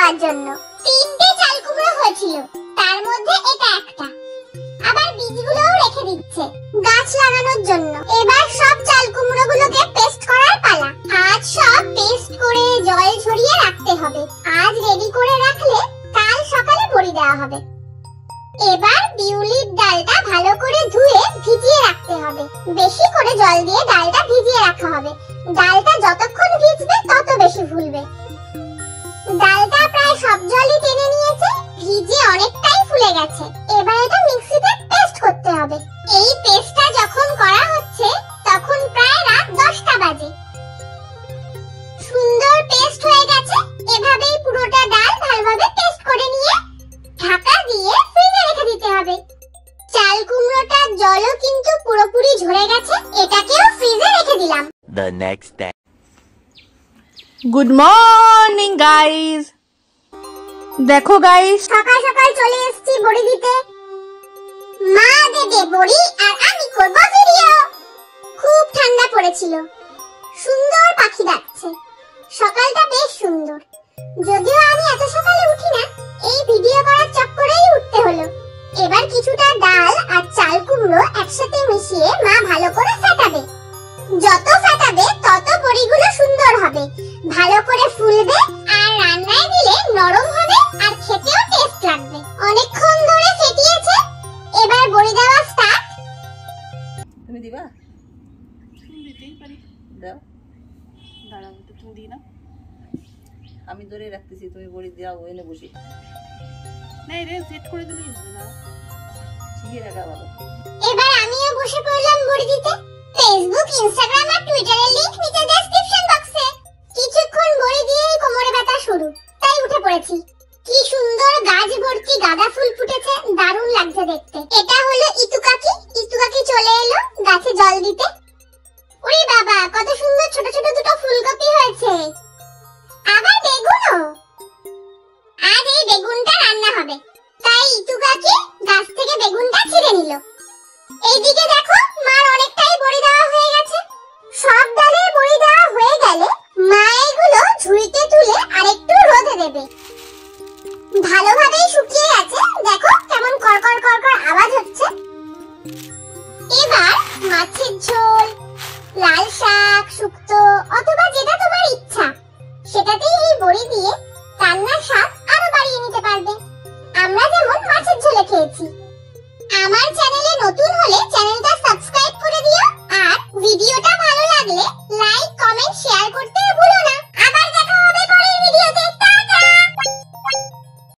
খাওয়ার জন্য। 3টে চাল কুমড়ো হয়েছিল, তার মধ্যে এটা একটা। আবার বীজগুলোও রেখে দিচ্ছে গাছ লাগানোর জন্য। এবার সব চাল কুমড়োগুলোকে পেস্ট করার পালা। আজ সব পেস্ট করে জল ছড়িয়ে রাখতে হবে। আজ রেডি করে রাখলে কাল সকালে বড়ি দেওয়া হবে। এবার বিউলির ডালটা ভালো করে ধুয়ে ভিজিয়ে রাখতে হবে। বেশি করে জল দিয়ে ডালটা ভিজিয়ে রাখা হবে। ডালটা যতক্ষণ ভিজবে তত বেশি ফুলবে। ডালটা প্রায় সব জলই টেনে নিয়েছে, ভিজে অনেকটাই ফুলে গেছে। এবার এটা মিক্সিতে পেস্ট করতে হবে। এই পেস্টটা যখন করা হচ্ছে তখন প্রায় রাত 10টা বাজে। সুন্দর পেস্ট হয়ে গেছে। এভাবেই পুরোটা ডাল ভালোভাবে পেস্ট করে নিয়ে ঢাকা দিয়ে ফ্রিজে রেখে দিতে হবে। চাল কুমড়োটার জলও কিন্তু পুরোপুরি ঝরে গেছে, এটাকেও ফ্রিজে রেখে দিলাম। The next day. Good morning guys. দেখো গাইস, সকাল সকাল চলে এসেছি বড়ি দিতে। মা দেবে বড়ি আর আমি করব ভিডিও। খুব ঠান্ডা পড়েছিল, সুন্দর পাখি ডাকছে। সকালটা বেশ সুন্দর। যদিও আমি এত সকালে উঠি না, এই ভিডিও করার চক্করেই উঠতে হলো। এবার কিছুটা ডাল আর চাল কুমড়ো একসাথে মিশিয়ে মা ভালো করে ফেটাবে। যত ফেটাবে তত বড়িগুলো সুন্দর হবে, ভালো করে ফুলবে আর রান্নায় দিলে নরম হবে আর খেতেও টেস্ট লাগবে। অনেকক্ষণ ধরে ফেটিয়েছে, এবার বড়ি দেওয়া স্টার্ট। তুমি দিবা? দিতেই পারি, দাও। দাঁড়াও তো, তুমি দিই না, আমি ধরে রাখতেছি, তুমি বড়ি দাও এনে বসে। না রে, সেট করে দিলেই হবে না, ঠিকই রাখা ভালো। এবার আমিও বসে পড়লাম বড়ি দিতে। ফেসবুক, ইনস্টাগ্রাম আর টুইটারের লিংক নিচে ডেসক্রিপশন বক্সে। কিছুক্ষণ বড়ি দিয়েই কোমরে ব্যথা শুরু, তাই উঠে পড়েছি। কি সুন্দর গাছ ভর্তি গাঁদা ফুল ফুটেছে, দারুণ লাগছে দেখতে। এটা হলো ইতু কাকি। ইতু কাকি চলে এলো গাছে জল দিতে। ওরে বাবা, কত সুন্দর ছোট ছোট দুটো ফুলকপি হয়েছে, আবার বেগুনও। আজ এই বেগুনটা রান্না হবে, তাই ইতু কাকি গাছ থেকে বেগুনটা ছিঁড়ে নিল। এইদিকে দেখো, মার অনেকটাই বড়ি দেওয়া হয়ে গেছে। সব ডালের বড়ি দেওয়া হয়ে গেলে মা এগুলো ঝুড়িতে তুলে আরেকটু রোদে দেবে। ভালোভাবেই শুকিয়ে গেছে, দেখো কেমন করকর করকর আওয়াজ হচ্ছে। এবার মাছের ঝোল, লাল শাক, শুক্তো অথবা যেটা তোমার ইচ্ছা, সেটাতেই এই বড়ি দিয়ে রান্নার স্বাদ আরো বাড়িয়ে নিতে পারবে।